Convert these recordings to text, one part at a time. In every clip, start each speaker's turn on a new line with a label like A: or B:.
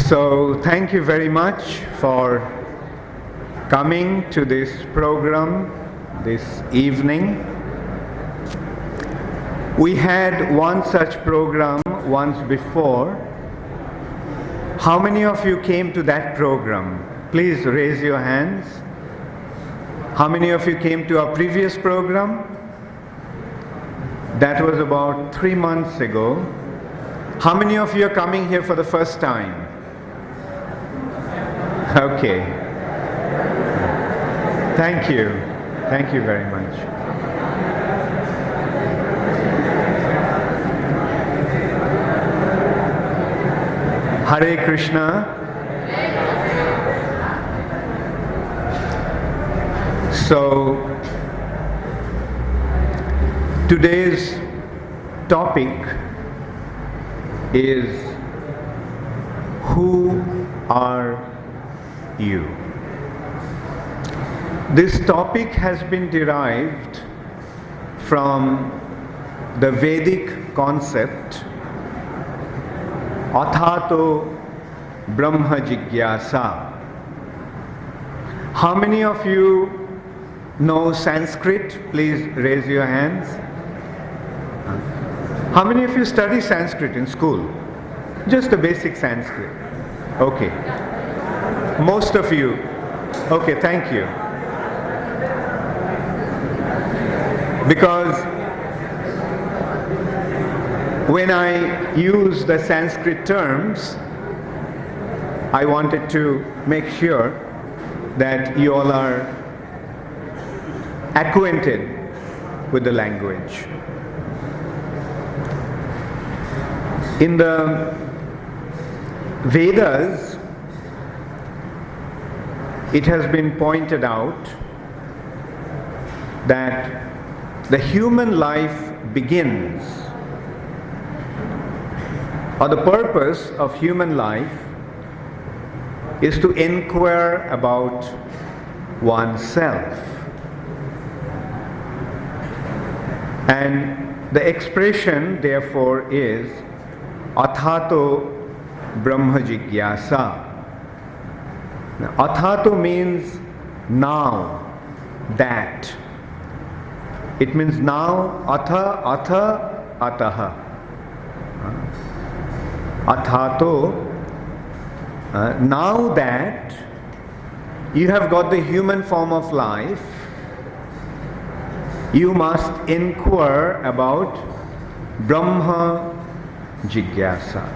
A: So thank you very much for coming to this program this evening. We had one such program once before. How many of you came to that program? Please raise your hands. How many of you came to our previous program? That was about 3 months ago. How many of you are coming here for the first time? Okay. Thank you. Thank you very much. Hare Krishna. So, today's topic is, who are you? This topic has been derived from the Vedic concept Athato Brahma Jigyasa. How many of you know Sanskrit? Please raise your hands. How many of you study Sanskrit in school? Just the basic Sanskrit. Okay. Most of you. Okay, thank you. Because when I use the Sanskrit terms, I wanted to make sure that you all are acquainted with the language. In the Vedas, it has been pointed out that the human life begins, or the purpose of human life is to inquire about oneself. And the expression therefore is Athato Brahma Jigyasa. Now, Athato means now, that. It means now, atha, ataha. Athato, now that you have got the human form of life, you must inquire about Brahma Jigyasa.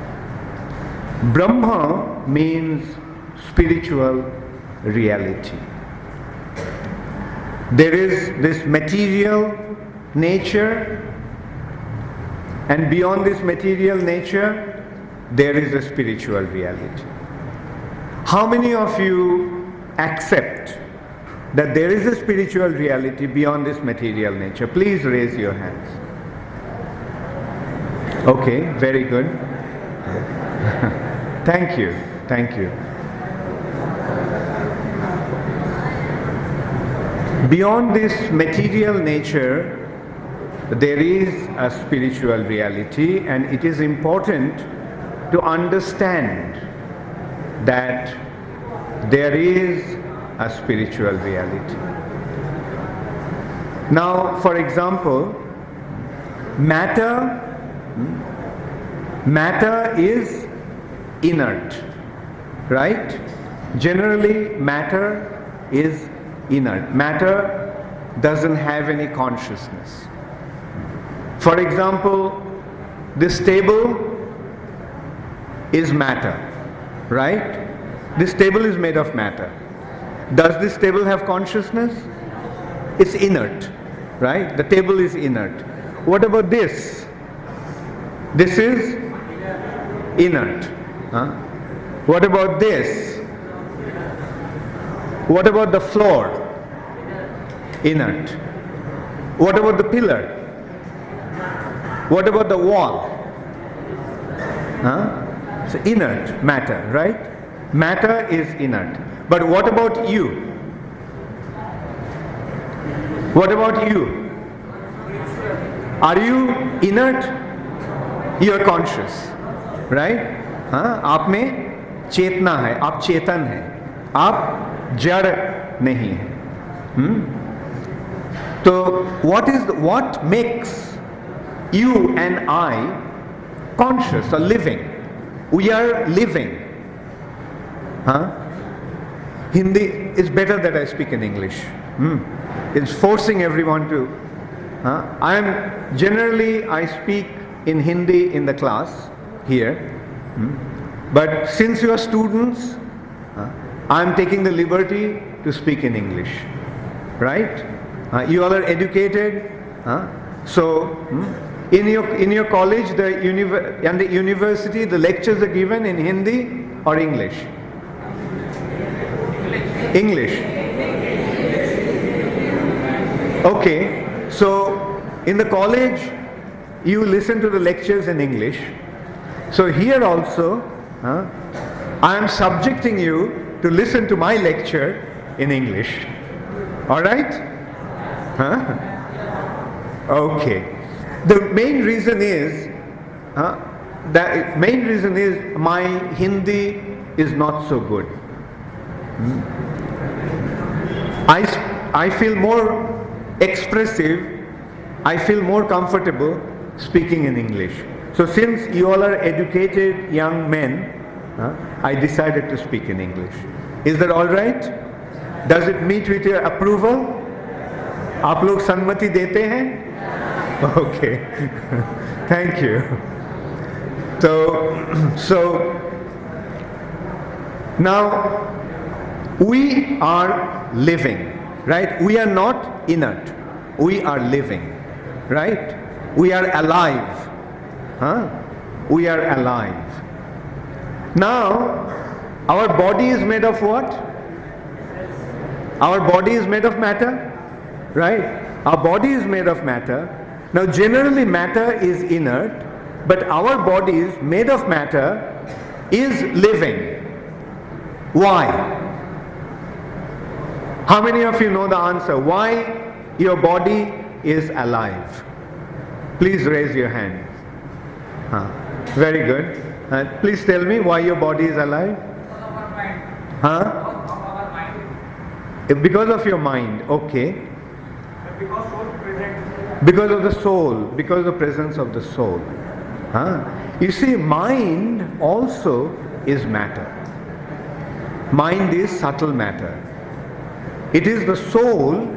A: Brahma means spiritual reality. There is this material nature, and beyond this material nature, there is a spiritual reality. How many of you accept that there is a spiritual reality beyond this material nature? Please raise your hands. Okay, very good. Thank you. Thank you. Beyond this material nature, there is a spiritual reality, and it is important to understand that there is a spiritual reality. Now, for example, matter is inert, right? Generally, matter is inert. Matter doesn't have any consciousness. For example, this table is matter, right? This table is made of matter. Does this table have consciousness? It's inert, right? The table is inert. What about this? This is inert. What about this? What about the floor? Inert. What about the pillar? What about the wall? So inert matter, right? Matter is inert. But what about you? What about you? Are you inert? You are conscious, right? आप में चेतना है, आप चेतन हैं, आप जड़ नहीं हैं। तो what makes you and I conscious or living? We are living. Hindi is better that I speak in English. It's forcing everyone to. I speak in Hindi in the class here, but since you are students, I am taking the liberty to speak in English, right? You all are educated, so in your college, and the university, the lectures are given in Hindi or English. English. Okay, so in the college you listen to the lectures in English. So here also I am subjecting you to listen to my lecture in English. All right? Okay. The main reason is my Hindi is not so good. I feel more expressive, I feel more comfortable speaking in English. So since you all are educated young men, I decided to speak in English. Is that all right? Does it meet with your approval? आप लोग सम्मति देते हैं? Okay. Thank you. So now we are living, right? We are not inert. We are living, right? We are alive. We are alive. Now, our body is made of what? Our body is made of matter, right? Our body is made of matter. Now, generally matter is inert, but our bodies made of matter is living. Why? How many of you know the answer? Why your body is alive? Please raise your hands. Very good. Please tell me why your body is alive. Because of your mind. Okay. Because of the soul. Because of the presence of the soul. You see, mind also is matter. Mind is subtle matter. It is the soul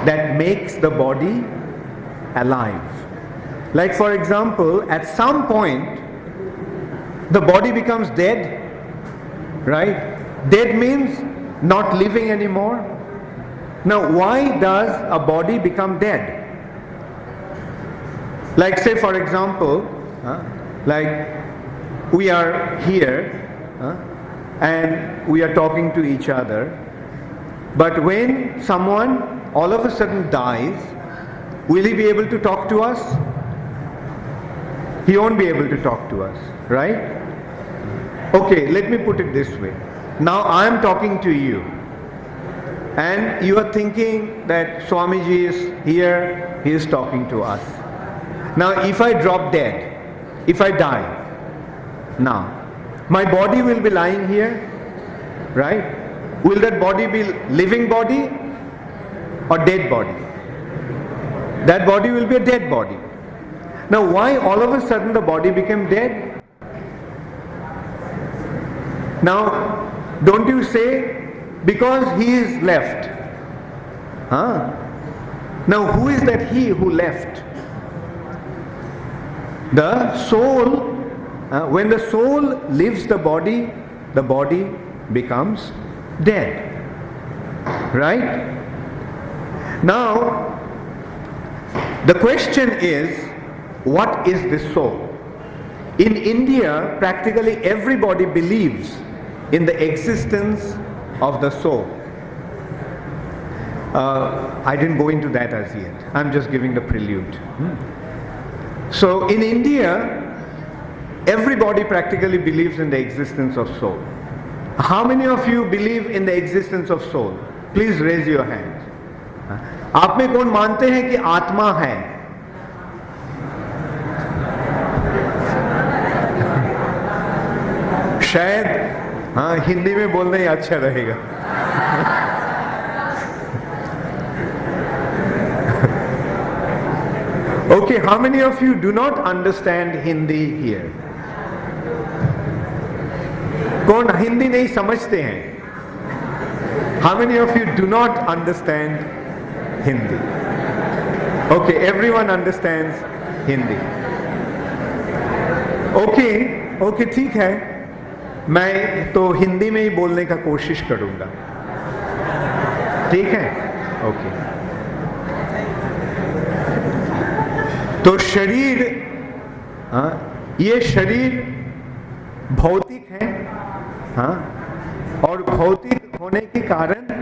A: that makes the body alive. Like for example, at some point, the body becomes dead, right? Dead means not living anymore. Now, why does a body become dead? Like say for example, like we are here and we are talking to each other, but when someone all of a sudden dies, will he be able to talk to us? He won't be able to talk to us, right? Okay, let me put it this way. Now I am talking to you and you are thinking that Swamiji is here, he is talking to us. Now if I drop dead, if I die, now my body will be lying here, right? Will that body be living body or dead body? That body will be a dead body. Now why all of a sudden the body became dead? Now don't you say because he is left? Now who is that he who left? The soul. When the soul leaves the body becomes dead. Right? Now the question is, what is the soul? In India, practically everybody believes in the existence of the soul. I didn't go into that as yet. I'm just giving the prelude. So in India, everybody practically believes in the existence of soul. How many of you believe in the existence of soul? Please raise your hands. आप में कौन मानते हैं कि आत्मा है? शायद हाँ, हिंदी में बोलना ही अच्छा रहेगा। Okay, how many of you do not understand Hindi here? कौन हिंदी नहीं समझते हैं? How many of you do not understand Hindi? Okay, everyone understands Hindi. Okay, ठीक है, मैं तो हिंदी में ही बोलने का कोशिश करूंगा, ठीक है? ओके। तो शरीर, ये शरीर भौतिक है, और भौतिक होने के कारण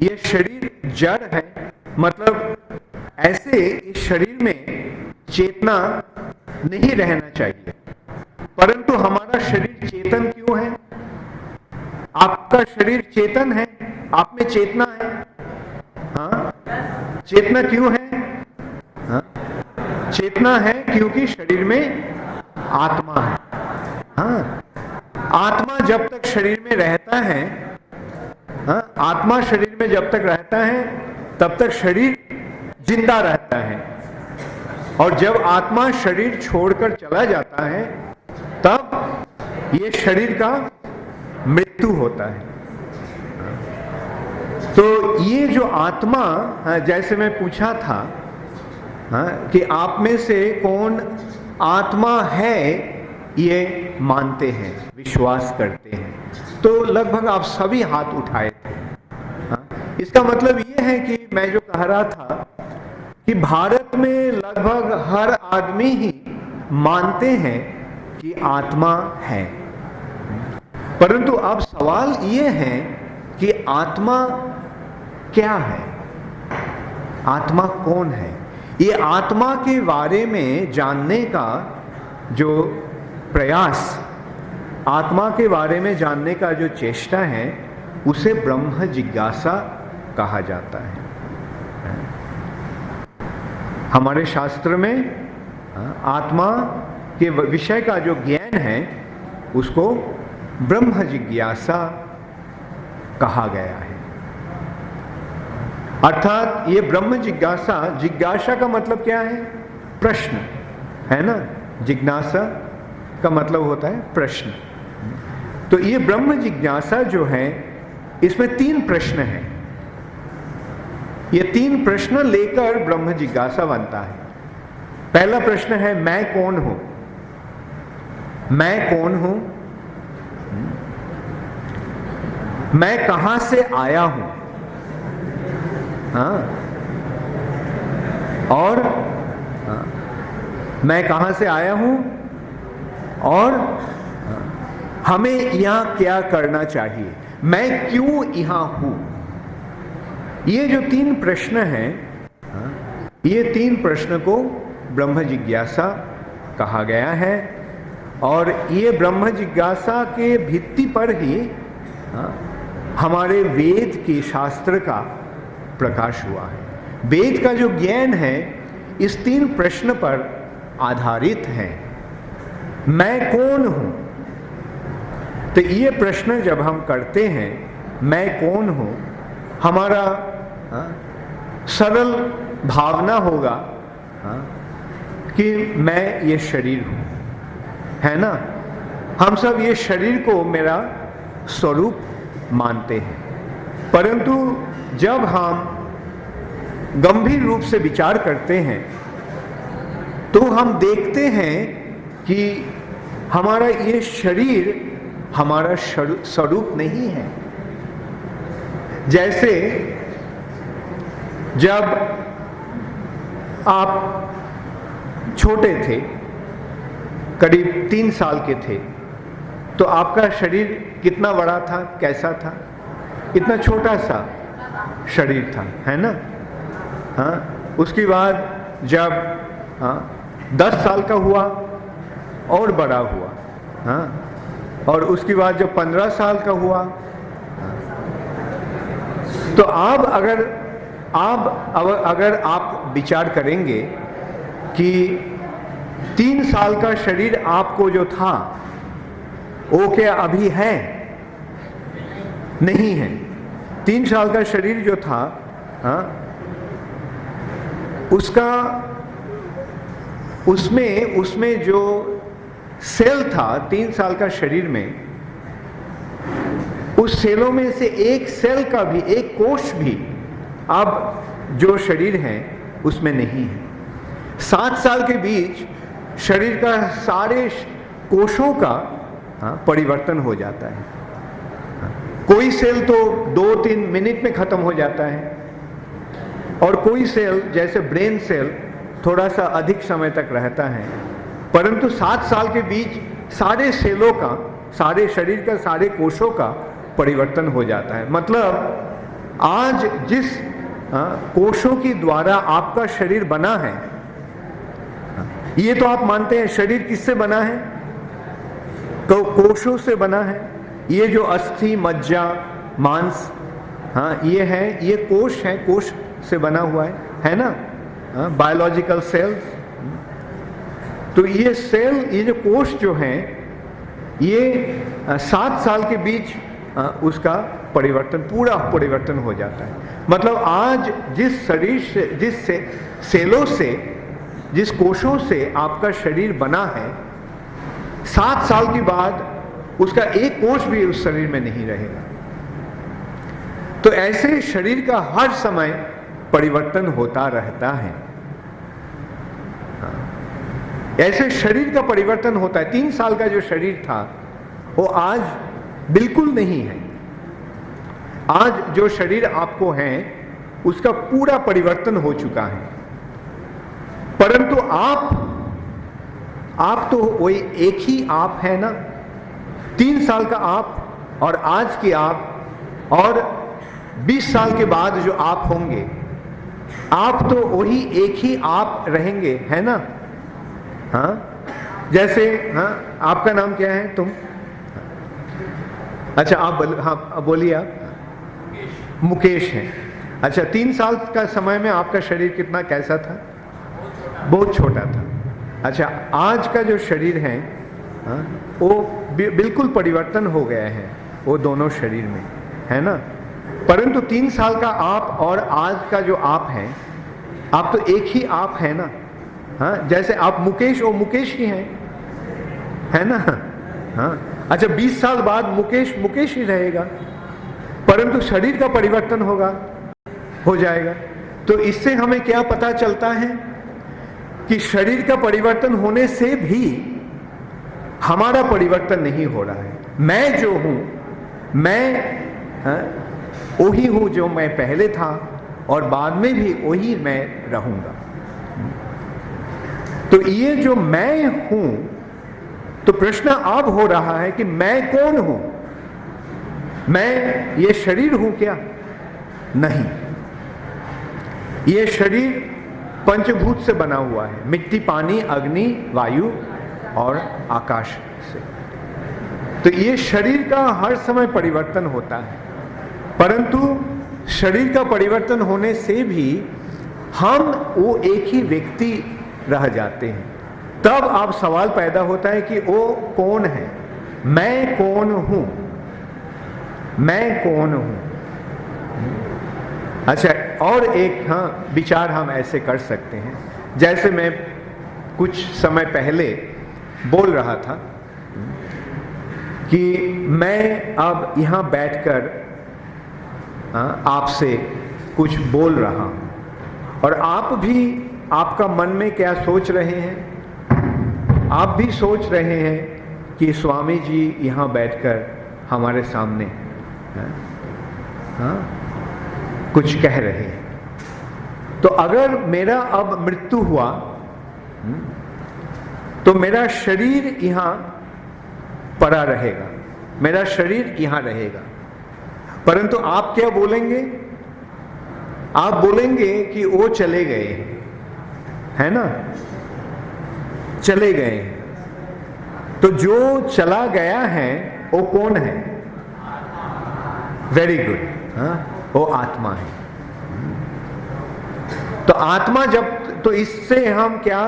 A: ये शरीर जड़ है। मतलब ऐसे इस शरीर में चेतना नहीं रहना चाहिए, परंतु हमारा शरीर चेतन क्यों है? आपका शरीर चेतन है, आप में चेतना है, चेतना क्यों है? चेतना है क्योंकि शरीर में आत्मा है। आत्मा जब तक शरीर में रहता है, आत्मा शरीर में जब तक रहता है तब तक शरीर जिंदा रहता है, और जब आत्मा शरीर छोड़कर चला जाता है तब ये शरीर का मृत्यु होता है। तो ये जो आत्मा, जैसे मैं पूछा था कि आप में से कौन आत्मा है ये मानते हैं, विश्वास करते हैं, तो लगभग आप सभी हाथ उठाए थे। इसका मतलब ये है कि मैं जो कह रहा था कि भारत में लगभग हर आदमी ही मानते हैं कि आत्मा है, परंतु अब सवाल ये है कि आत्मा क्या है? आत्मा कौन है? ये आत्मा के बारे में जानने का जो प्रयास, आत्मा के बारे में जानने का जो चेष्टा है, उसे ब्रह्म जिज्ञासा कहा जाता है। हमारे शास्त्र में आत्मा के विषय का जो ज्ञान है उसको ब्रह्म जिज्ञासा कहा गया है। अर्थात ये ब्रह्म जिज्ञासा, जिज्ञासा का मतलब क्या है? प्रश्न, है ना? जिज्ञासा का मतलब होता है प्रश्न। तो ये ब्रह्म जिज्ञासा जो है, इसमें 3 प्रश्न हैं। ये 3 प्रश्न लेकर ब्रह्म जिज्ञासा बनता है। पहला प्रश्न है, मैं कौन हूं? मैं कौन हूं? मैं कहां से आया हूं? और मैं कहां से आया हूं, और हमें यहां क्या करना चाहिए? मैं क्यों यहां हूं? ये जो 3 प्रश्न हैं, ये 3 प्रश्न को ब्रह्म जिज्ञासा कहा गया है, और ये ब्रह्म जिज्ञासा के भित्ति पर ही हमारे वेद के शास्त्र का प्रकाश हुआ है। वेद का जो ज्ञान है इस 3 प्रश्न पर आधारित है। मैं कौन हूं? तो ये प्रश्न जब हम करते हैं, मैं कौन हूं, हमारा सरल भावना होगा कि मैं ये शरीर हूं, है ना? हम सब ये शरीर को मेरा स्वरूप मानते हैं, परंतु जब हम गंभीर रूप से विचार करते हैं तो हम देखते हैं कि हमारा ये शरीर हमारा स्वरूप नहीं है। जैसे जब आप छोटे थे, करीब 3 साल के थे, तो आपका शरीर कितना बड़ा था, कैसा था? इतना छोटा सा शरीर था, है ना? उसके बाद जब 10 साल का हुआ और बड़ा हुआ, और उसके बाद जब 15 साल का हुआ, तो अब अगर आप विचार करेंगे कि 3 साल का शरीर आपको जो था वो क्या अभी है? नहीं है। 3 साल का शरीर जो था, उसका उसमें जो सेल था 3 साल का शरीर में, उस सेलों में से एक सेल का भी, एक कोष भी अब जो शरीर है उसमें नहीं है। 7 साल के बीच शरीर का सारे कोषों का परिवर्तन हो जाता है। कोई सेल तो 2-3 मिनट में खत्म हो जाता है, और कोई सेल जैसे ब्रेन सेल थोड़ा सा अधिक समय तक रहता है। परंतु 7 साल के बीच सारे सेलों का, सारे शरीर का, सारे कोषों का परिवर्तन हो जाता है। मतलब आज जिस कोषों की द्वारा आपका शरीर बना है, ये तो आप मानते हैं शरीर किससे बना है? तो कोषों से बना है। ये जो अस्थि, मज्जा, मांस, ये है, ये कोष है, कोष से बना हुआ है ना, बायोलॉजिकल सेल्स। तो ये सेल, ये जो कोष जो हैं, ये 7 साल के बीच उसका परिवर्तन, पूरा परिवर्तन हो जाता है। मतलब आज जिस शरीर से, जिस सेलों से, जिस कोषों से आपका शरीर बना है, 7 साल के बाद उसका एक कोष भी उस शरीर में नहीं रहेगा। तो ऐसे शरीर का हर समय परिवर्तन होता रहता है। ऐसे शरीर का परिवर्तन होता है। 3 साल का जो शरीर था वो आज बिल्कुल नहीं है। आज जो शरीर आपको है उसका पूरा परिवर्तन हो चुका है। परंतु आप तो वही एक ही आप है ना। 3 साल का आप और आज की आप और 20 साल के बाद जो आप होंगे, आप तो वही एक ही आप रहेंगे, है ना। जैसे आपका नाम क्या है? तुम? अच्छा, आप बोलिए। आप मुकेश हैं। अच्छा, 3 साल का समय में आपका शरीर कितना, कैसा था? बहुत छोटा था। अच्छा, आज का जो शरीर है वो बिल्कुल परिवर्तन हो गया है वो दोनों शरीर में, है ना। परंतु 3 साल का आप और आज का जो आप है, आप तो एक ही आप है ना। जैसे आप मुकेश, वो मुकेश ही हैं, है ना। अच्छा, 20 साल बाद मुकेश मुकेश ही रहेगा, परंतु शरीर का परिवर्तन हो जाएगा। तो इससे हमें क्या पता चलता है कि शरीर का परिवर्तन होने से भी हमारा परिवर्तन नहीं हो रहा है। मैं जो हूं, मैं वही हूं जो मैं पहले था, और बाद में भी वही मैं रहूंगा। तो ये जो मैं हूं, तो प्रश्न अब हो रहा है कि मैं कौन हूं? मैं ये शरीर हूं क्या? नहीं, ये शरीर पंचभूत से बना हुआ है, मिट्टी, पानी, अग्नि, वायु और आकाश से। तो ये शरीर का हर समय परिवर्तन होता है। परंतु शरीर का परिवर्तन होने से भी हम वो एक ही व्यक्ति रह जाते हैं। तब अब सवाल पैदा होता है कि वो कौन है? मैं कौन हूं? मैं कौन हूं? अच्छा, और एक विचार हम ऐसे कर सकते हैं। जैसे मैं कुछ समय पहले बोल रहा था कि मैं अब यहां बैठकर आपसे कुछ बोल रहा हूं, और आप भी, आपका मन में क्या सोच रहे हैं? आप भी सोच रहे हैं कि स्वामी जी यहां बैठकर हमारे सामने कुछ कह रहे हैं। तो अगर मेरा अब मृत्यु हुआ तो मेरा शरीर यहां पड़ा रहेगा, मेरा शरीर यहां रहेगा। परंतु आप क्या बोलेंगे? आप बोलेंगे कि वो चले गए हैं, है ना, चले गए हैं। तो जो चला गया है वो कौन है? वेरी गुड, वो आत्मा है। तो आत्मा जब, तो इससे हम क्या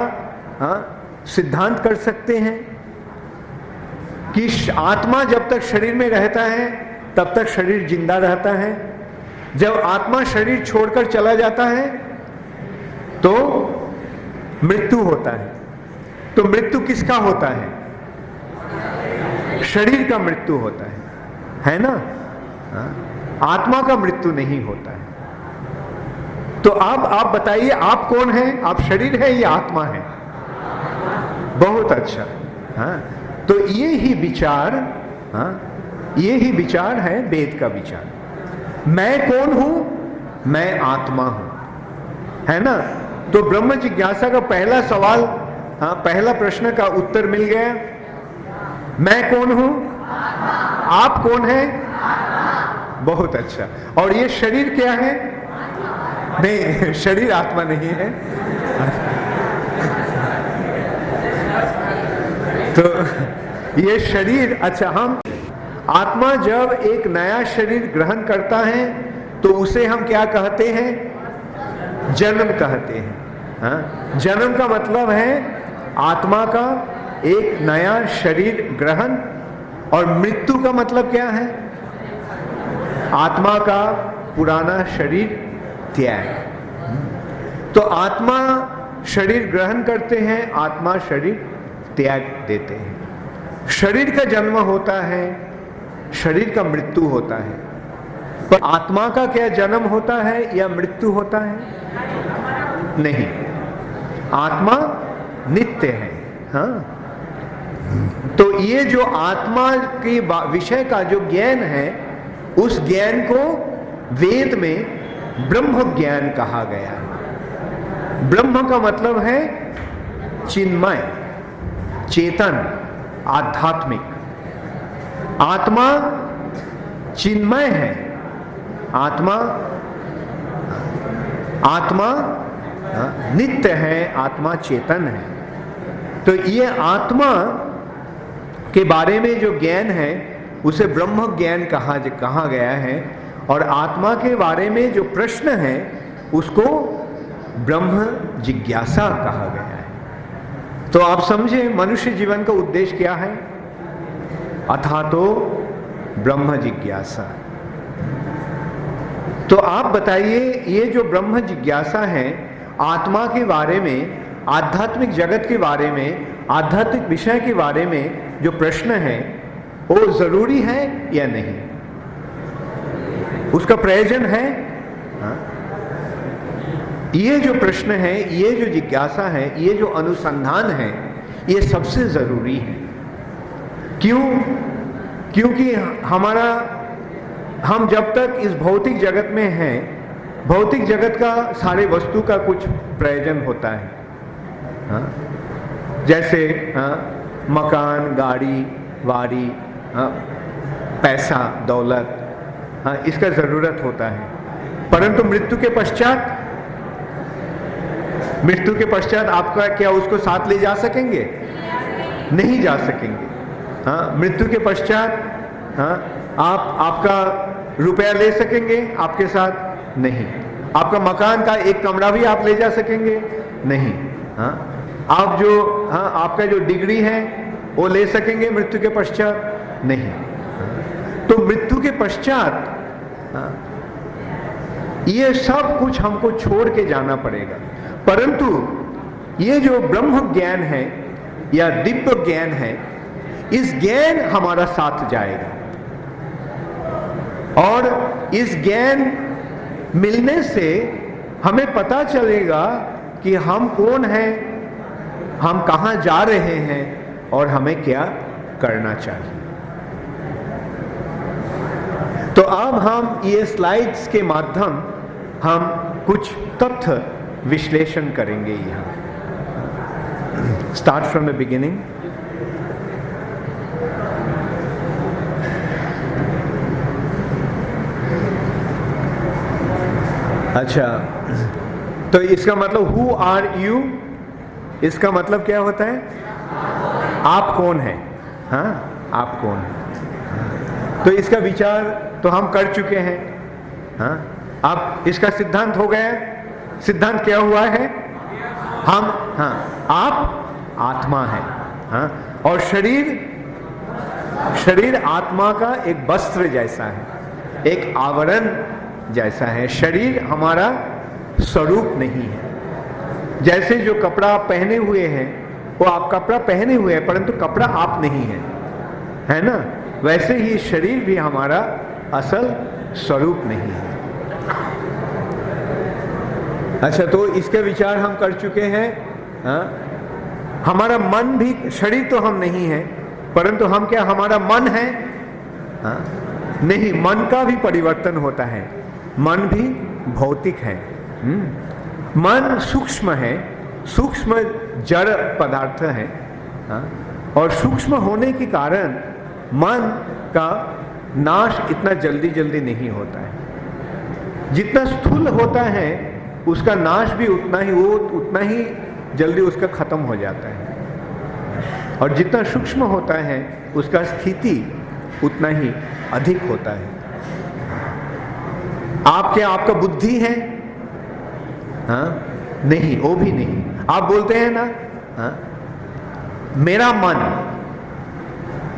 A: सिद्धांत कर सकते हैं कि आत्मा जब तक शरीर में रहता है तब तक शरीर जिंदा रहता है। जब आत्मा शरीर छोड़कर चला जाता है तो मृत्यु होता है। तो मृत्यु किसका होता है? शरीर का मृत्यु होता है ना? आत्मा का मृत्यु नहीं होता है। तो अब आप बताइए, आप कौन हैं? आप शरीर है या आत्मा है? बहुत अच्छा। हाँ, तो ये ही विचार, ये ही विचार है वेद का विचार। मैं कौन हूं? मैं आत्मा हूं, है ना? तो ब्रह्म जिज्ञासा का पहला सवाल, पहला प्रश्न का उत्तर मिल गया। मैं कौन हूं? आप कौन है? बहुत अच्छा। और ये शरीर क्या है? नहीं, शरीर आत्मा नहीं है। तो ये शरीर, अच्छा, हम आत्मा जब एक नया शरीर ग्रहण करता है तो उसे हम क्या कहते हैं? जन्म कहते हैं। हाँ? जन्म का मतलब है आत्मा का एक नया शरीर ग्रहण, और मृत्यु का मतलब क्या है? आत्मा का पुराना शरीर त्याग। तो आत्मा शरीर ग्रहण करते हैं, आत्मा शरीर त्याग देते हैं। शरीर का जन्म होता है, शरीर का मृत्यु होता है, पर आत्मा का क्या जन्म होता है या मृत्यु होता है? नहीं, आत्मा नित्य है। हाँ, तो ये जो आत्मा के विषय का जो ज्ञान है, उस ज्ञान को वेद में ब्रह्म ज्ञान कहा गया है। ब्रह्म का मतलब है चिन्मय, चेतन, आध्यात्मिक। आत्मा चिन्मय है, आत्मा नित्य है, आत्मा चेतन है। तो ये आत्मा के बारे में जो ज्ञान है उसे ब्रह्म ज्ञान कहा गया है, और आत्मा के बारे में जो प्रश्न है उसको ब्रह्म जिज्ञासा कहा गया है। तो आप समझे मनुष्य जीवन का उद्देश्य क्या है? अथा तो ब्रह्म जिज्ञासा। तो आप बताइए, ये जो ब्रह्म जिज्ञासा है, आत्मा के बारे में, आध्यात्मिक जगत के बारे में, आध्यात्मिक विषय के बारे में जो प्रश्न है वो जरूरी है या नहीं? उसका प्रयोजन है? ये जो प्रश्न है, ये जो जिज्ञासा है, ये जो अनुसंधान है, ये सबसे जरूरी है। क्यों? क्योंकि हम जब तक इस भौतिक जगत में हैं, भौतिक जगत का सारे वस्तु का कुछ प्रयोजन होता है। जैसे मकान, गाड़ी, वाड़ी, पैसा, दौलत, इसका जरूरत होता है। परंतु मृत्यु के पश्चात आपका क्या उसको साथ ले जा सकेंगे? नहीं जा सकेंगे। मृत्यु के पश्चात आपका रुपया ले सकेंगे आपके साथ? नहीं। आपका मकान का एक कमरा भी आप ले जा सकेंगे? नहीं। आप जो आपका जो डिग्री है वो ले सकेंगे मृत्यु के पश्चात? नहीं। तो मृत्यु के पश्चात ये सब कुछ हमको छोड़ के जाना पड़ेगा। परंतु ये जो ब्रह्म ज्ञान है या दिव्य ज्ञान है, इस ज्ञान हमारा साथ जाएगा, और इस ज्ञान मिलने से हमें पता चलेगा कि हम कौन हैं, हम कहां जा रहे हैं और हमें क्या करना चाहिए। तो अब हम ये स्लाइड्स के माध्यम हम कुछ तथ्य विश्लेषण करेंगे। यहां स्टार्ट फ्रॉम द बिगिनिंग। अच्छा, तो इसका मतलब हु आर यू, इसका मतलब क्या होता है? आप कौन हैं? आप कौन हैं? तो इसका विचार तो हम कर चुके हैं। अब इसका सिद्धांत हो गया। सिद्धांत क्या हुआ है? आप आत्मा है, और शरीर शरीर आत्मा का एक वस्त्र जैसा है, एक आवरण जैसा है। शरीर हमारा स्वरूप नहीं है। जैसे जो कपड़ा आप पहने हुए हैं, वो आप कपड़ा पहने हुए हैं परंतु कपड़ा आप नहीं है, है ना? वैसे ही शरीर भी हमारा असल स्वरूप नहीं है। अच्छा, तो इसके विचार हम कर चुके हैं। हाँ? हमारा मन भी, शरीर तो हम नहीं है परंतु हम क्या हमारा मन है? हाँ? नहीं, मन का भी परिवर्तन होता है। मन भी भौतिक है। मन सूक्ष्म है, सूक्ष्म जड़ पदार्थ है। हाँ? और सूक्ष्म होने के कारण मन का नाश इतना जल्दी जल्दी नहीं होता है। जितना स्थूल होता है उसका नाश भी उतना ही जल्दी उसका खत्म हो जाता है, और जितना सूक्ष्म होता है उसका स्थिति उतना ही अधिक होता है। आपका बुद्धि है? हाँ? नहीं, वो भी नहीं। आप बोलते हैं ना, हाँ? मेरा मन,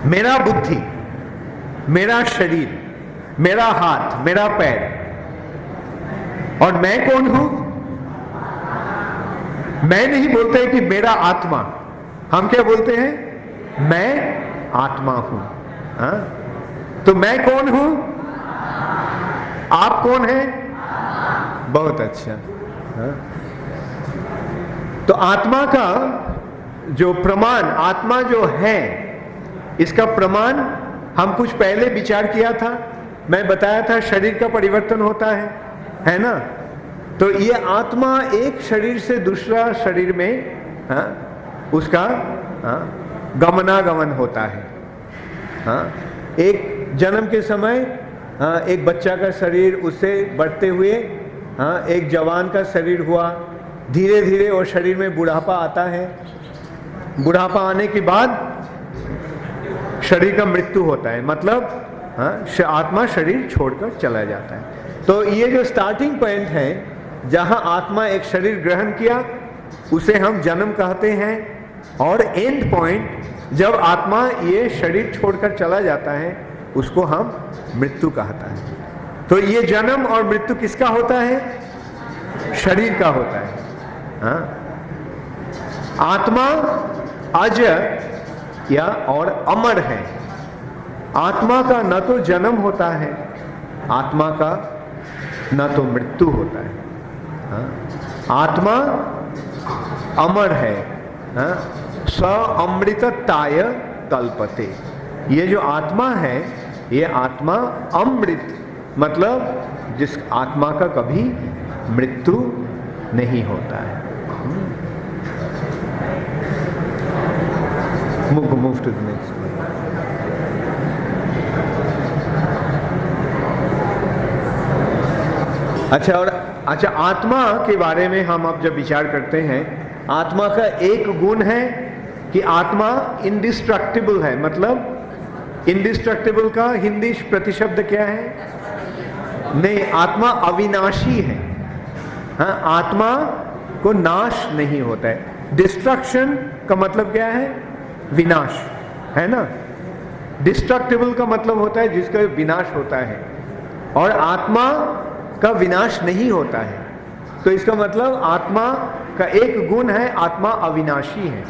A: मेरा बुद्धि, मेरा शरीर, मेरा हाथ, मेरा पैर, और मैं कौन हूं? मैं नहीं बोलते कि मेरा आत्मा। हम क्या बोलते हैं? मैं आत्मा हूं। हाँ? तो मैं कौन हूं? आप कौन हैं? बहुत अच्छा। हाँ? तो आत्मा का जो प्रमाण, आत्मा जो है, इसका प्रमाण हम कुछ पहले विचार किया था। मैं बताया था शरीर का परिवर्तन होता है ना? तो ये आत्मा एक शरीर से दूसरा शरीर में, हाँ, उसका, हाँ, गमनागमन होता है। हाँ? एक जन्म के समय, हाँ, एक बच्चा का शरीर, उससे बढ़ते हुए, हाँ, एक जवान का शरीर हुआ। धीरे धीरे वो शरीर में बुढ़ापा आता है। बुढ़ापा आने के बाद शरीर का मृत्यु होता है, मतलब, हाँ, आत्मा शरीर छोड़कर चला जाता है। तो ये जो स्टार्टिंग पॉइंट है जहां आत्मा एक शरीर ग्रहण किया, उसे हम जन्म कहते हैं, और एंड पॉइंट जब आत्मा ये शरीर छोड़कर चला जाता है उसको हम मृत्यु कहता है। तो ये जन्म और मृत्यु किसका होता है? शरीर का होता है। हाँ? आत्मा अज या और अमर है। आत्मा का न तो जन्म होता है, आत्मा का न तो मृत्यु होता है। हाँ? आत्मा अमर है। हाँ? स अमृतताय कल्पते। ये जो आत्मा है, ये आत्मा अमृत, मतलब जिस आत्मा का कभी मृत्यु नहीं होता है। Move to the next one. अच्छा, आत्मा के बारे में हम अब जब विचार करते हैं, आत्मा का एक गुण है कि आत्मा इंडिस्ट्रक्टिबल है। मतलब इंडिस्ट्रक्टिबल का हिंदी प्रतिशब्द क्या है? नहीं, आत्मा अविनाशी है। हाँ, आत्मा को नाश नहीं होता है। डिस्ट्रक्शन का मतलब क्या है? विनाश, है ना? डिस्ट्रक्टिबल का मतलब होता है जिसका विनाश होता है, और आत्मा का विनाश नहीं होता है। तो इसका मतलब आत्मा का एक गुण है, आत्मा अविनाशी है।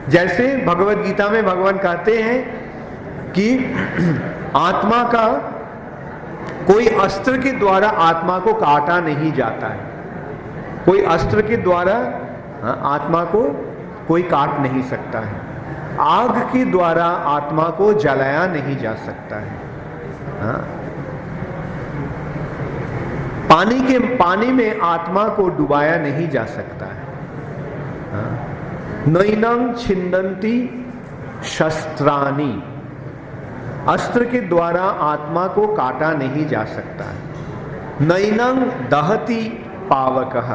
A: जैसे भगवत गीता में भगवान कहते हैं कि आत्मा का कोई अस्त्र के द्वारा आत्मा को काटा नहीं जाता है। कोई अस्त्र के द्वारा आत्मा को कोई काट नहीं सकता है। आग के द्वारा आत्मा को जलाया नहीं जा सकता है। हाँ? पानी में आत्मा को डुबाया नहीं जा सकता है। हाँ? नैनं छिन्दन्ति शस्त्राणि। अस्त्र के द्वारा आत्मा को काटा नहीं जा सकता है। नैनं दहति पावकः।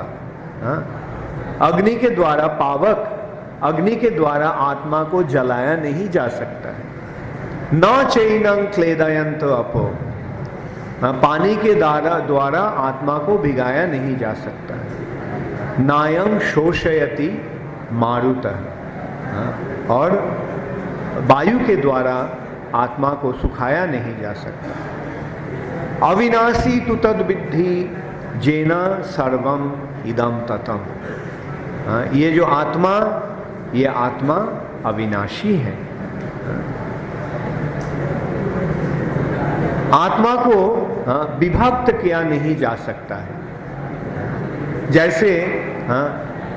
A: अग्नि के द्वारा, पावक अग्नि के द्वारा आत्मा को जलाया नहीं जा सकता है। न चैनं क्लेदयन्त अपो। पानी के द्वारा आत्मा को भिगाया नहीं जा सकता है। नायं शोषयति मारुतः। और वायु के द्वारा आत्मा को सुखाया नहीं जा सकता। अविनाशी तु तद विद्धि जेना सर्वम इदम ततम। ये जो आत्मा, ये आत्मा अविनाशी है। आत्मा को विभक्त किया नहीं जा सकता है। जैसे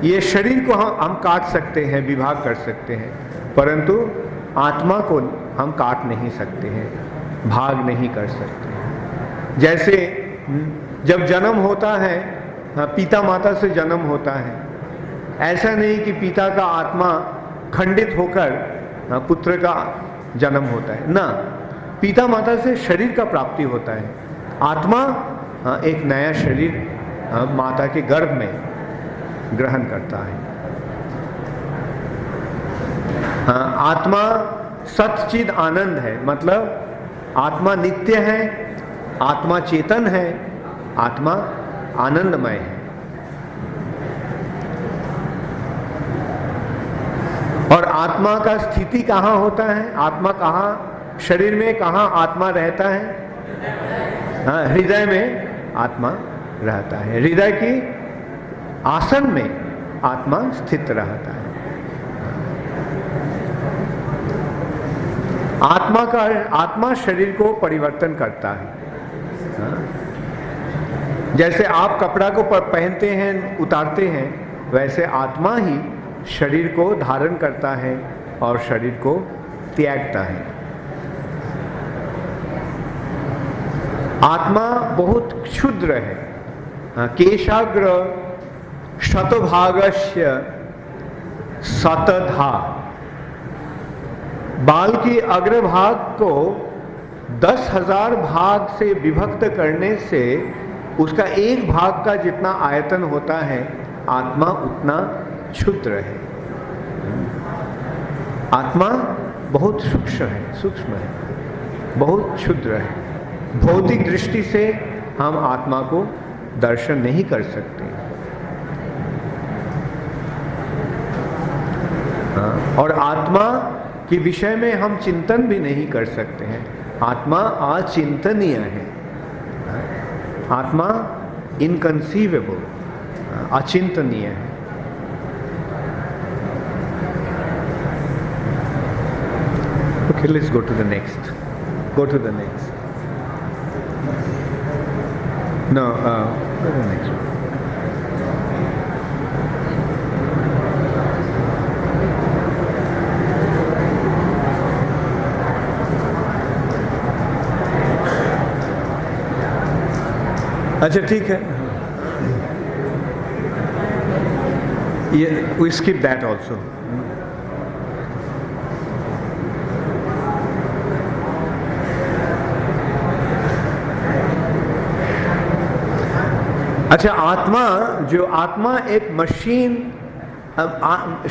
A: ये शरीर को हम काट सकते हैं, विभाग कर सकते हैं, परंतु आत्मा को हम काट नहीं सकते हैं, भाग नहीं कर सकते हैं। जैसे जब जन्म होता है, पिता माता से जन्म होता है, ऐसा नहीं कि पिता का आत्मा खंडित होकर पुत्र का जन्म होता है ना, पिता माता से शरीर का प्राप्ति होता है। आत्मा एक नया शरीर माता के गर्भ में ग्रहण करता है। आत्मा सच्चिद आनंद है, मतलब आत्मा नित्य है, आत्मा चेतन है, आत्मा आनंदमय है। और आत्मा का स्थिति कहाँ होता है? आत्मा कहाँ, शरीर में कहाँ आत्मा रहता है? हृदय में आत्मा रहता है। हृदय की आसन में आत्मा स्थित रहता है। आत्मा शरीर को परिवर्तन करता है। जैसे आप कपड़ा को पहनते हैं, उतारते हैं, वैसे आत्मा ही शरीर को धारण करता है और शरीर को त्यागता है। आत्मा बहुत क्षुद्र है। केशाग्र शतभागस्य शतधा। बाल की अग्रभाग को 10,000 भाग से विभक्त करने से उसका एक भाग का जितना आयतन होता है, आत्मा उतना क्षुद्र है। आत्मा बहुत सूक्ष्म है, बहुत क्षुद्र है। भौतिक दृष्टि से हम आत्मा को दर्शन नहीं कर सकते। और आत्मा के विषय में हम चिंतन भी नहीं कर सकते हैं। आत्मा अचिंतनीय है। आत्मा इनकंसीवेबल, अचिंतनीय है। Okay, let's go to the next. Go to the next. No, go to the next one. अच्छा ठीक है, ये we skip that also. अच्छा, आत्मा एक मशीन,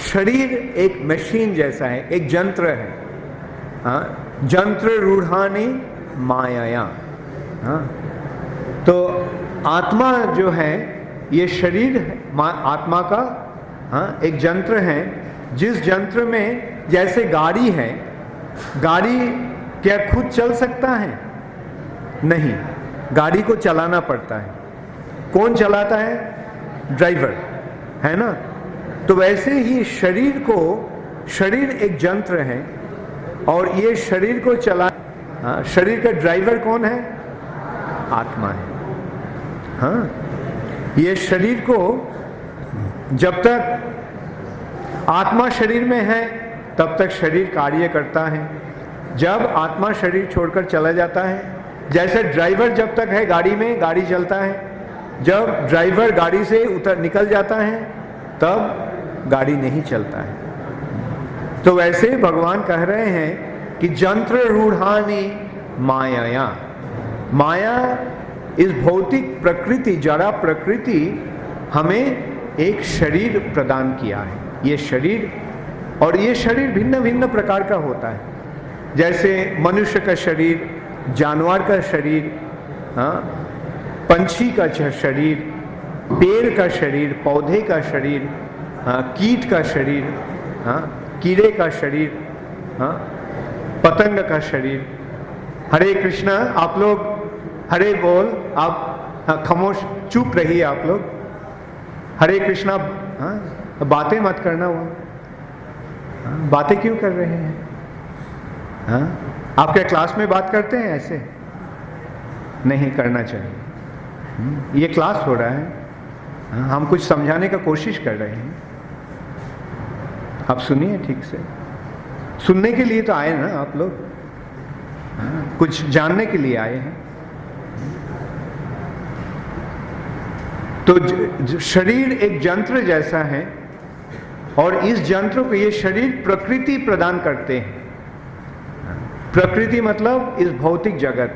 A: शरीर एक मशीन जैसा है, एक यंत्र है। यंत्र रूढ़ानी माया। तो आत्मा जो है, ये शरीर आत्मा का एक यंत्र है, जिस यंत्र में जैसे गाड़ी है, गाड़ी क्या खुद चल सकता है? नहीं, गाड़ी को चलाना पड़ता है। कौन चलाता है? ड्राइवर, है ना। तो वैसे ही शरीर एक यंत्र है, और ये शरीर को शरीर का ड्राइवर कौन है? आत्मा है। ये शरीर को, जब तक आत्मा शरीर में है तब तक शरीर कार्य करता है। जब आत्मा शरीर छोड़कर चला जाता है, जैसे ड्राइवर जब तक है गाड़ी में, गाड़ी चलता है। जब ड्राइवर गाड़ी से निकल जाता है तब गाड़ी नहीं चलता है। तो वैसे भगवान कह रहे हैं कि यंत्र रूढ़ानी माया। माया, इस भौतिक प्रकृति, जड़ा प्रकृति हमें एक शरीर प्रदान किया है। ये शरीर, और ये शरीर भिन्न भिन्न प्रकार का होता है। जैसे मनुष्य का शरीर, जानवर का शरीर, पंछी का शरीर, पेड़ का शरीर, पौधे का शरीर, कीट का शरीर, कीड़े का शरीर, पतंग का शरीर। हरे कृष्णा, आप लोग हरे बोल, आप खामोश चुप रहिए आप लोग। हरे कृष्णा, बातें मत करना। वो बातें क्यों कर रहे हैं? आपके क्लास में बात करते हैं ऐसे? नहीं करना चाहिए। ये क्लास हो रहा है, हम कुछ समझाने का कोशिश कर रहे हैं। आप सुनिए ठीक से। सुनने के लिए तो आए ना आप लोग, कुछ जानने के लिए आए हैं। तो शरीर एक यंत्र जैसा है, और इस यंत्र को, ये शरीर प्रकृति प्रदान करते हैं। प्रकृति मतलब इस भौतिक जगत।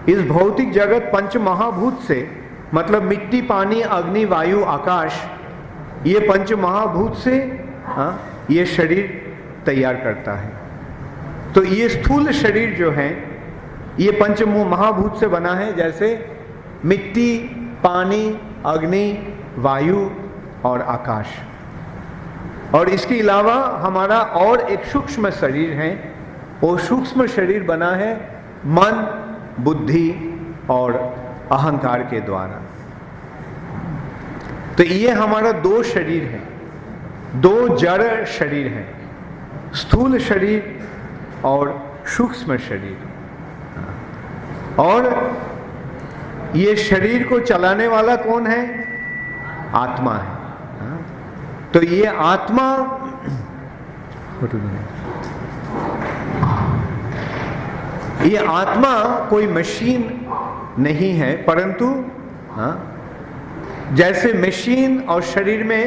A: इस भौतिक जगत पंच महाभूत से, मतलब मिट्टी, पानी, अग्नि, वायु, आकाश, ये पंच महाभूत से ये शरीर तैयार करता है। तो ये स्थूल शरीर जो है ये पंच महाभूत से बना है, जैसे मिट्टी, पानी, अग्नि, वायु और आकाश। और इसके अलावा हमारा और एक सूक्ष्म शरीर है, वो सूक्ष्म शरीर बना है मन, बुद्धि और अहंकार के द्वारा। तो ये हमारा दो शरीर है, दो जड़ शरीर है, स्थूल शरीर और सूक्ष्म शरीर। और ये शरीर को चलाने वाला कौन है? आत्मा है। तो ये आत्मा, ये आत्मा कोई मशीन नहीं है, परंतु जैसे मशीन और शरीर में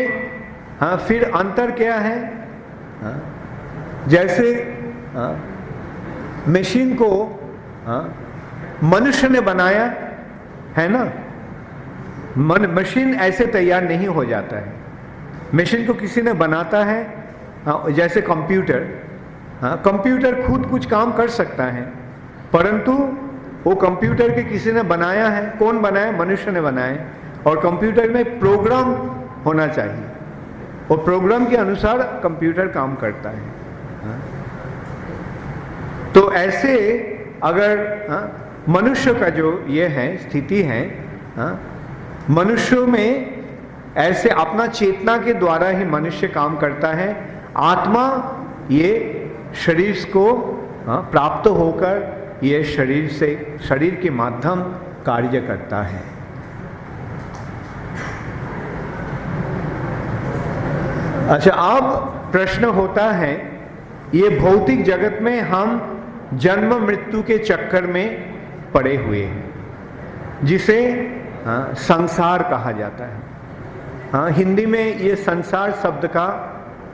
A: फिर अंतर क्या है? जैसे मशीन को मनुष्य ने बनाया है ना, मशीन ऐसे तैयार नहीं हो जाता है। मशीन को किसी ने बनाता है, जैसे कंप्यूटर। कंप्यूटर खुद कुछ काम कर सकता है, परंतु वो कंप्यूटर के किसी ने बनाया है। कौन बनाया? मनुष्य ने बनाया। और कंप्यूटर में प्रोग्राम होना चाहिए, और प्रोग्राम के अनुसार कंप्यूटर काम करता है। तो ऐसे अगर मनुष्य का जो ये है स्थिति है, मनुष्यों में ऐसे अपना चेतना के द्वारा ही मनुष्य काम करता है। आत्मा ये शरीर को प्राप्त होकर ये शरीर से, शरीर के माध्यम कार्य करता है। अच्छा, अब प्रश्न होता है, ये भौतिक जगत में हम जन्म मृत्यु के चक्कर में पड़े हुए हैं, जिसे संसार कहा जाता है। हिंदी में ये संसार शब्द का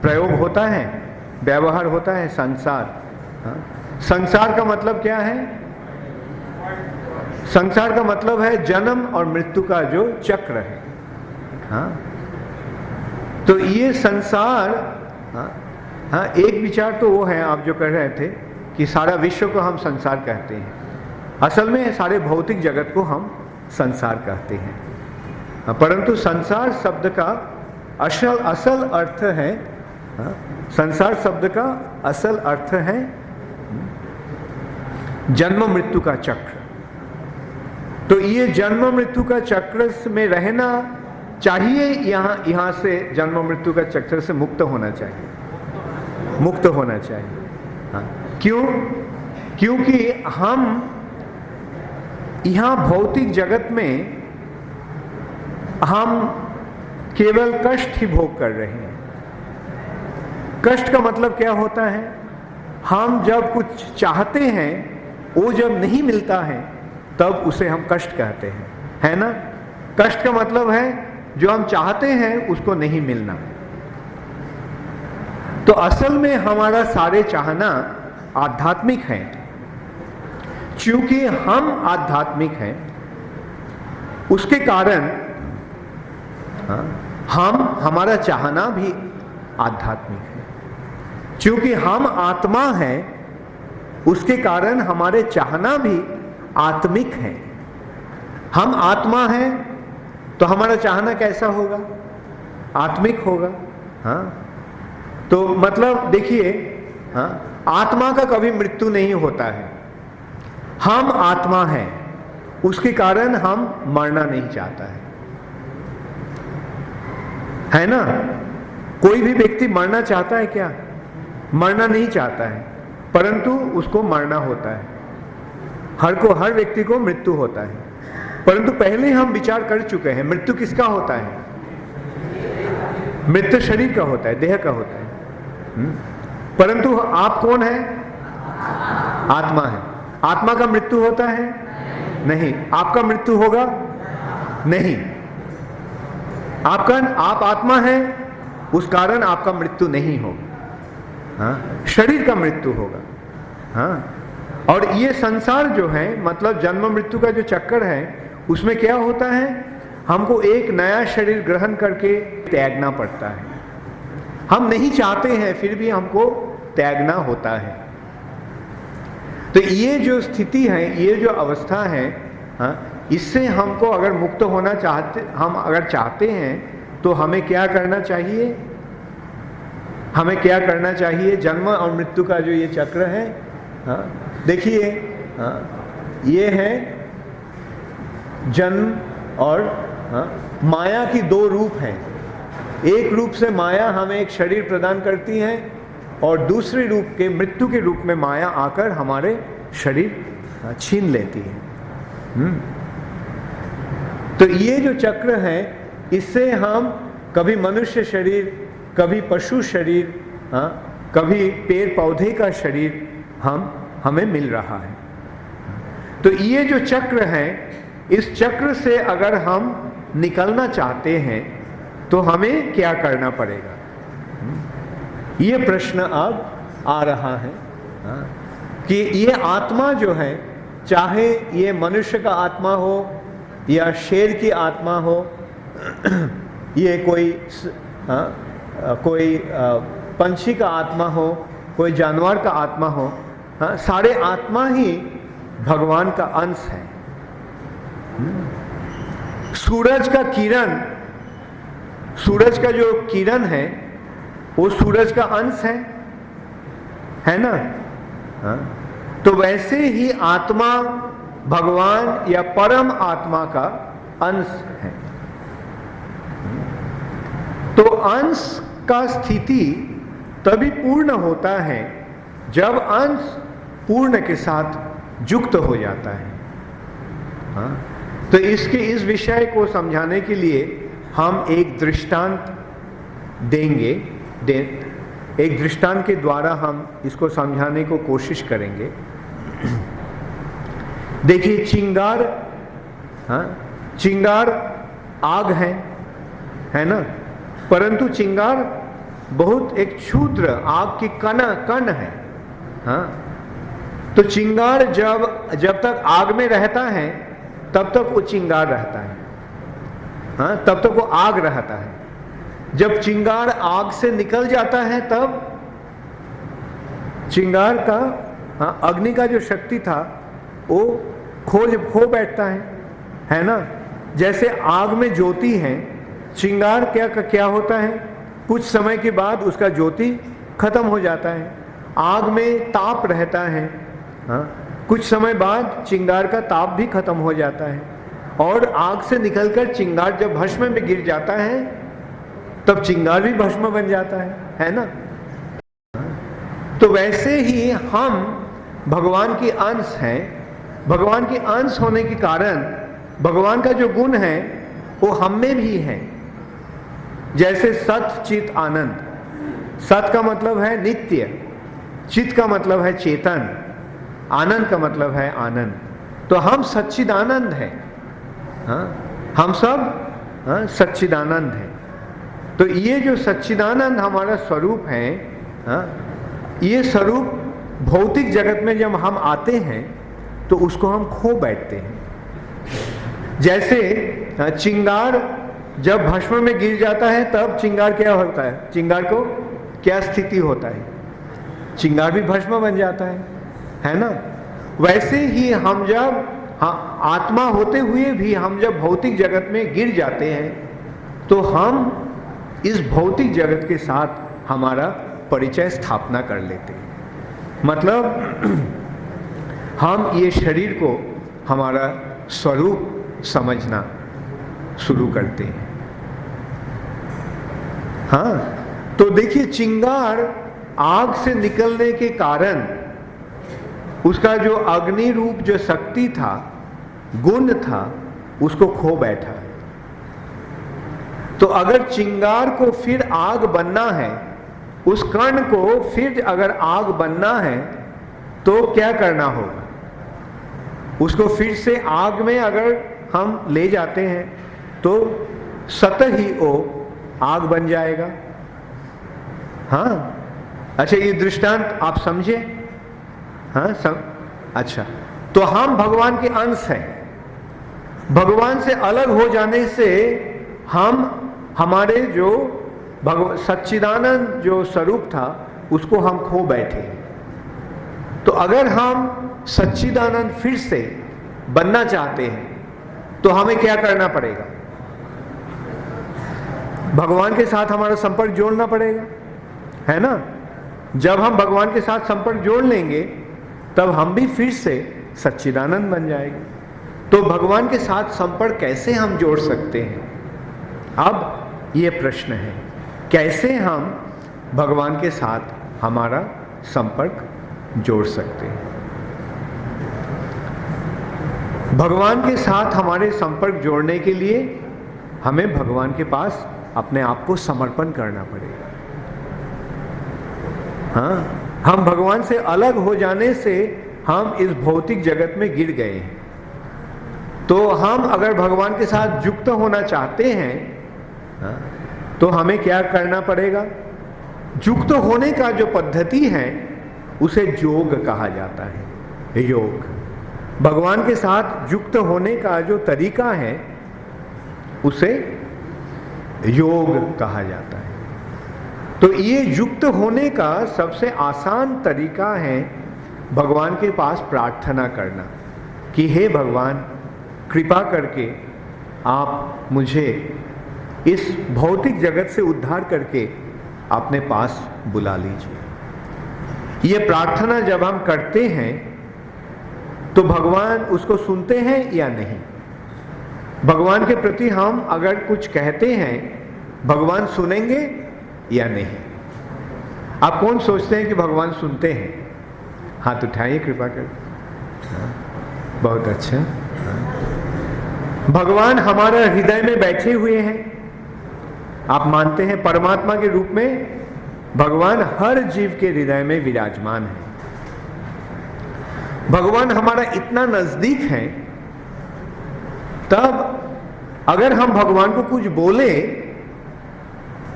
A: प्रयोग होता है, व्यवहार होता है, संसार। संसार का मतलब क्या है? संसार का मतलब है जन्म और मृत्यु का जो चक्र है। तो ये संसार, एक विचार तो वो है, आप जो कह रहे थे कि सारा विश्व को हम संसार कहते हैं। असल में सारे भौतिक जगत को हम संसार कहते हैं, परंतु संसार शब्द का असल अर्थ है, संसार शब्द का असल अर्थ है जन्म मृत्यु का चक्र। तो ये जन्म मृत्यु का चक्र में रहना चाहिए, यहाँ से जन्म मृत्यु का चक्र से मुक्त होना चाहिए, मुक्त होना चाहिए। क्यों? क्योंकि हम यहाँ भौतिक जगत में हम केवल कष्ट ही भोग कर रहे हैं। कष्ट का मतलब क्या होता है? हम जब कुछ चाहते हैं, वो जब नहीं मिलता है, तब उसे हम कष्ट कहते हैं, है ना? कष्ट का मतलब है जो हम चाहते हैं उसको नहीं मिलना। तो असल में हमारा सारे चाहना आध्यात्मिक है। क्योंकि हम आध्यात्मिक हैं, उसके कारण हमारा चाहना भी आध्यात्मिक है। क्योंकि हम आत्मा हैं, उसके कारण हमारे चाहना भी आत्मिक है। हम आत्मा हैं तो हमारा चाहना कैसा होगा? आत्मिक होगा। तो मतलब देखिए, आत्मा का कभी मृत्यु नहीं होता है। हम आत्मा हैं, उसके कारण हम मरना नहीं चाहता है ना? कोई भी व्यक्ति मरना चाहता है क्या? मरना नहीं चाहता है, परंतु उसको मरना होता है। हर व्यक्ति को मृत्यु होता है, परंतु पहले हम विचार कर चुके हैं मृत्यु किसका होता है? मृत्यु शरीर का होता है, देह का होता है। परंतु आप कौन है? आत्मा है। आत्मा का मृत्यु होता है? नहीं। आपका मृत्यु होगा? नहीं। आप आत्मा है, उस कारण आपका मृत्यु नहीं होगा। हाँ, शरीर का मृत्यु होगा। हाँ, और ये संसार जो है, मतलब जन्म मृत्यु का जो चक्कर है, उसमें क्या होता है? हमको एक नया शरीर ग्रहण करके त्यागना पड़ता है। हम नहीं चाहते हैं, फिर भी हमको त्यागना होता है। तो ये जो स्थिति है, ये जो अवस्था है, हाँ, इससे हमको अगर मुक्त होना चाहते हैं तो हमें क्या करना चाहिए? हमें क्या करना चाहिए? जन्म और मृत्यु का जो ये चक्र है, हाँ, देखिए, हाँ, ये है जन्म और माया की दो रूप हैं। एक रूप से माया हमें एक शरीर प्रदान करती है, और दूसरे रूप के मृत्यु के रूप में माया आकर हमारे शरीर छीन लेती है। तो ये जो चक्र है, इससे हम कभी मनुष्य शरीर, कभी पशु शरीर, कभी पेड़ पौधे का शरीर हमें मिल रहा है। तो ये जो चक्र है, इस चक्र से अगर हम निकलना चाहते हैं तो हमें क्या करना पड़ेगा? ये प्रश्न अब आ रहा है कि ये आत्मा जो है, चाहे ये मनुष्य का आत्मा हो या शेर की आत्मा हो, ये कोई पंछी का आत्मा हो, कोई जानवर का आत्मा हो, सारे आत्मा ही भगवान का अंश है। सूरज का किरण, सूरज का जो किरण है वो सूरज का अंश है ना? तो वैसे ही आत्मा भगवान या परम आत्मा का अंश है। तो अंश का स्थिति तभी पूर्ण होता है जब अंश पूर्ण के साथ युक्त हो जाता है। हाँ? तो इस विषय को समझाने के लिए हम एक दृष्टांत देंगे। एक दृष्टांत के द्वारा हम इसको समझाने को कोशिश करेंगे। देखिए, चिंगार, हाँ, चिंगार आग है ना? परंतु चिंगार बहुत एक क्षुद्र आग की कण है। हाँ, तो चिंगार जब तक आग में रहता है तब तक वो चिंगार रहता है। हाँ, तब तक वो आग रहता है। जब चिंगार आग से निकल जाता है तब चिंगार का, हाँ, अग्नि का जो शक्ति था वो खो बैठता है ना? जैसे आग में ज्योति है, चिंगार क्या होता है? कुछ समय के बाद उसका ज्योति खत्म हो जाता है। आग में ताप रहता है, हाँ, कुछ समय बाद चिंगार का ताप भी खत्म हो जाता है, और आग से निकलकर चिंगार जब भस्म में गिर जाता है तब चिंगार भी भस्म बन जाता है ना? तो वैसे ही हम भगवान के अंश हैं। भगवान के अंश होने के कारण भगवान का जो गुण है वो हम में भी है। जैसे सत चित आनंद। सत का मतलब है नित्य, चित का मतलब है चेतन, आनंद का मतलब है आनंद। तो हम सच्चिदानंद हैं। हाँ, हम सब, हाँ, सच्चिदानंद हैं। तो ये जो सच्चिदानंद हमारा स्वरूप है, हाँ, ये स्वरूप भौतिक जगत में जब हम आते हैं तो उसको हम खो बैठते हैं। जैसे चिंगार जब भस्म में गिर जाता है तब चिंगार क्या होता है? चिंगार को क्या स्थिति होता है? चिंगार भी भस्म बन जाता है ना? वैसे ही हम जब, हाँ, आत्मा होते हुए भी हम जब भौतिक जगत में गिर जाते हैं तो हम इस भौतिक जगत के साथ हमारा परिचय स्थापना कर लेते हैं। मतलब हम ये शरीर को हमारा स्वरूप समझना शुरू करते हैं। हाँ, तो देखिए, चिंगार आग से निकलने के कारण उसका जो अग्नि रूप जो शक्ति था, गुण था, उसको खो बैठा है। तो अगर चिंगार को फिर आग बनना है, उस कण को फिर अगर आग बनना है, तो क्या करना होगा? उसको फिर से आग में अगर हम ले जाते हैं तो स्वतः ही वो आग बन जाएगा। हाँ, अच्छा, ये दृष्टांत आप समझे? हाँ, अच्छा, तो हम भगवान के अंश हैं। भगवान से अलग हो जाने से हम हमारे जो सच्चिदानंद जो स्वरूप था उसको हम खो बैठे। तो अगर हम सच्चिदानंद फिर से बनना चाहते हैं तो हमें क्या करना पड़ेगा? भगवान के साथ हमारा संपर्क जोड़ना पड़ेगा, है ना? जब हम भगवान के साथ संपर्क जोड़ लेंगे तब हम भी फिर से सच्चिदानंद बन जाएंगे। तो भगवान के साथ संपर्क कैसे हम जोड़ सकते हैं? अब ये प्रश्न है, कैसे हम भगवान के साथ हमारा संपर्क जोड़ सकते हैं? भगवान के साथ हमारे संपर्क जोड़ने के लिए हमें भगवान के पास अपने आप को समर्पण करना पड़ेगा। हाँ, हम भगवान से अलग हो जाने से हम इस भौतिक जगत में गिर गए हैं। तो हम अगर भगवान के साथ युक्त होना चाहते हैं, हाँ, तो हमें क्या करना पड़ेगा? युक्त होने का जो पद्धति है उसे योग कहा जाता है। योग, भगवान के साथ युक्त होने का जो तरीका है उसे योग कहा जाता है। तो ये युक्त होने का सबसे आसान तरीका है भगवान के पास प्रार्थना करना कि हे भगवान, कृपा करके आप मुझे इस भौतिक जगत से उद्धार करके अपने पास बुला लीजिए। ये प्रार्थना जब हम करते हैं तो भगवान उसको सुनते हैं या नहीं? भगवान के प्रति हम अगर कुछ कहते हैं, भगवान सुनेंगे या नहीं? आप कौन सोचते हैं कि भगवान सुनते हैं? हाथ उठाइए कृपा कर। बहुत अच्छा। भगवान हमारा हृदय में बैठे हुए हैं। आप मानते हैं परमात्मा के रूप में भगवान हर जीव के हृदय में विराजमान है। भगवान हमारा इतना नजदीक है, तब अगर हम भगवान को कुछ बोले,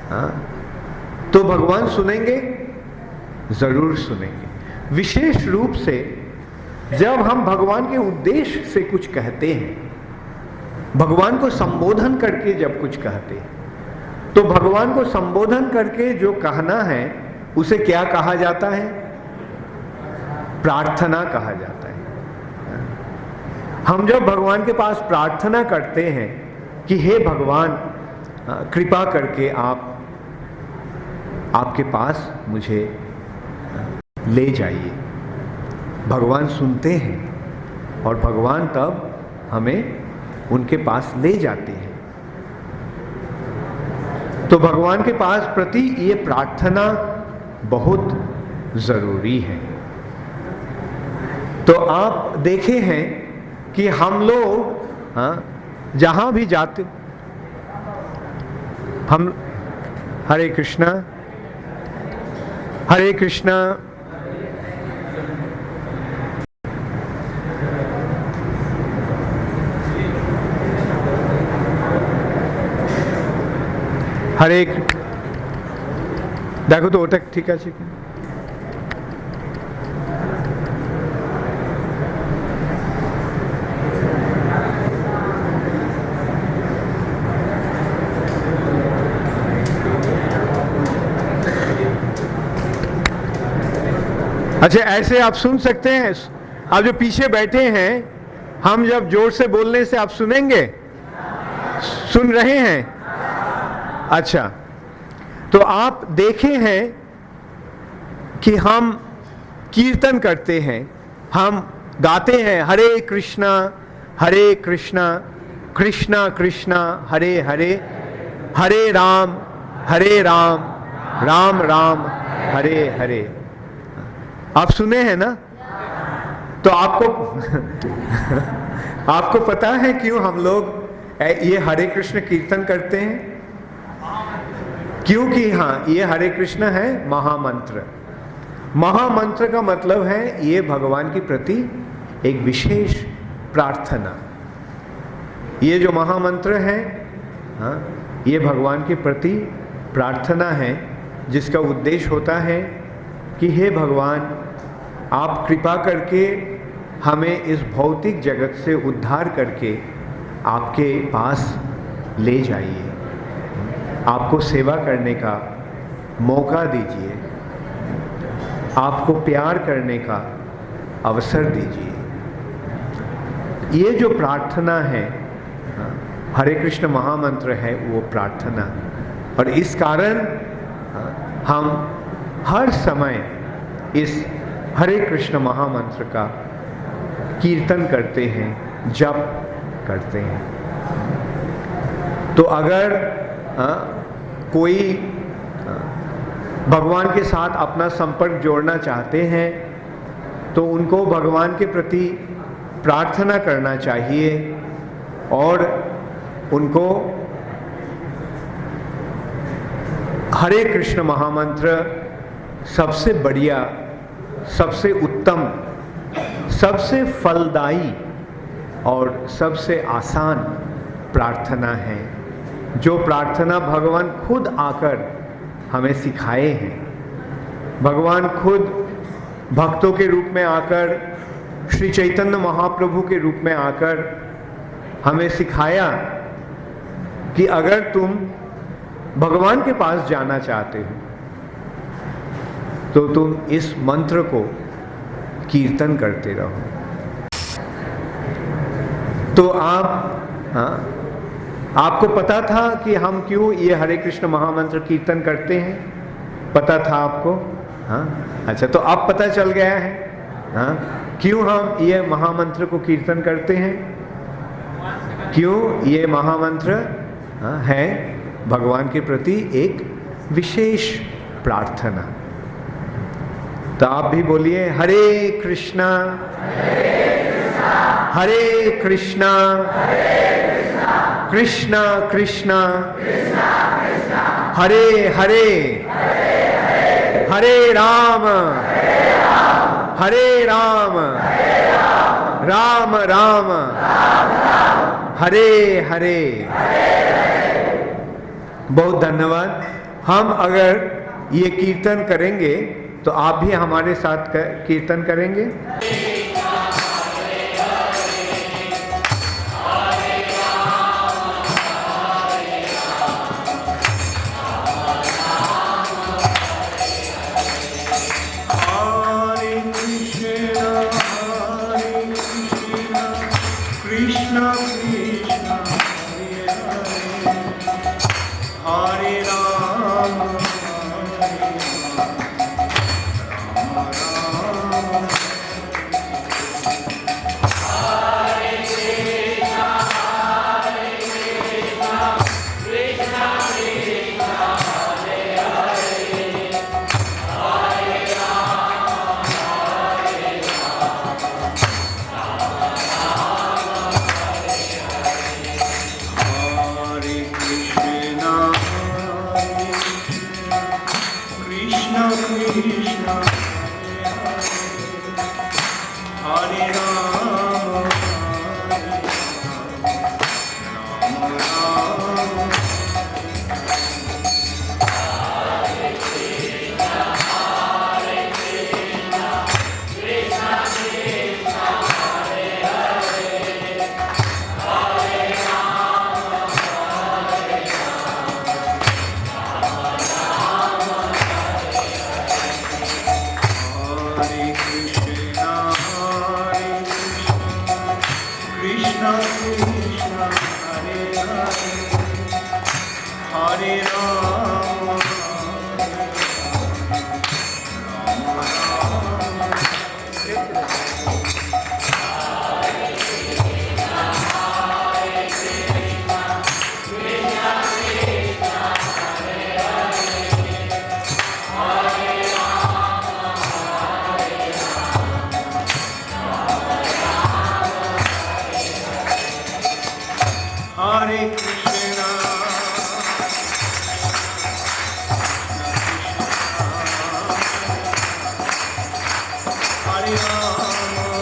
A: हाँ, तो भगवान सुनेंगे, जरूर सुनेंगे। विशेष रूप से जब हम भगवान के उद्देश्य से कुछ कहते हैं, भगवान को संबोधन करके जब कुछ कहते हैं, तो भगवान को संबोधन करके जो कहना है उसे क्या कहा जाता है? प्रार्थना कहा जाता है। हम जब भगवान के पास प्रार्थना करते हैं कि हे भगवान, कृपा करके आप आपके पास मुझे ले जाइए, भगवान सुनते हैं और भगवान तब हमें उनके पास ले जाते हैं। तो भगवान के पास प्रति ये प्रार्थना बहुत जरूरी है। तो आप देखे हैं कि हम लोग, हाँ, जहां भी जाते, हम हरे कृष्णा हरे कृष्णा, हरे, देखो तो ओटा ठीक है। अच्छा, ऐसे आप सुन सकते हैं। आप जो पीछे बैठे हैं, हम जब जोर से बोलने से आप सुनेंगे? सुन रहे हैं? अच्छा, तो आप देखे हैं कि हम कीर्तन करते हैं, हम गाते हैं हरे कृष्णा कृष्णा कृष्णा हरे हरे, हरे राम राम राम हरे हरे। आप सुने हैं ना? तो आपको पता है क्यों हम लोग ये हरे कृष्ण कीर्तन करते हैं? क्योंकि हाँ, ये हरे कृष्ण है महामंत्र। महामंत्र का मतलब है ये भगवान के प्रति एक विशेष प्रार्थना। ये जो महामंत्र है, हाँ, ये भगवान के प्रति प्रार्थना है, जिसका उद्देश्य होता है कि हे भगवान, आप कृपा करके हमें इस भौतिक जगत से उद्धार करके आपके पास ले जाइए, आपको सेवा करने का मौका दीजिए, आपको प्यार करने का अवसर दीजिए। ये जो प्रार्थना है, हरे कृष्ण महामंत्र है, वो प्रार्थना। और इस कारण हम हर समय इस हरे कृष्ण महामंत्र का कीर्तन करते हैं, जप करते हैं। तो अगर कोई भगवान के साथ अपना संपर्क जोड़ना चाहते हैं तो उनको भगवान के प्रति प्रार्थना करना चाहिए और उनको हरे कृष्ण महामंत्र सबसे बढ़िया, सबसे उत्तम, सबसे फलदायी और सबसे आसान प्रार्थना है, जो प्रार्थना भगवान खुद आकर हमें सिखाए हैं। भगवान खुद भक्तों के रूप में आकर, श्री चैतन्य महाप्रभु के रूप में आकर हमें सिखाया कि अगर तुम भगवान के पास जाना चाहते हो तो तुम इस मंत्र को कीर्तन करते रहो। तो आपको पता था कि हम क्यों ये हरे कृष्ण महामंत्र कीर्तन करते हैं? पता था आपको? हाँ, अच्छा, तो अब पता चल गया है हाँ, क्यों हम ये महामंत्र को कीर्तन करते हैं? क्यों ये महामंत्र है भगवान के प्रति एक विशेष प्रार्थना। तो आप भी बोलिए हरे कृष्णा कृष्णा कृष्णा हरे हरे, हरे राम राम राम हरे हरे। बहुत धन्यवाद। हम अगर ये कीर्तन करेंगे तो आप भी हमारे साथ कीर्तन करेंगे। Hare Krishna, Hare Rama,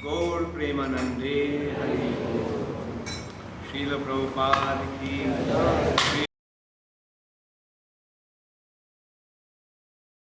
A: Gaur Premanande Hari Srila Prabhupada ki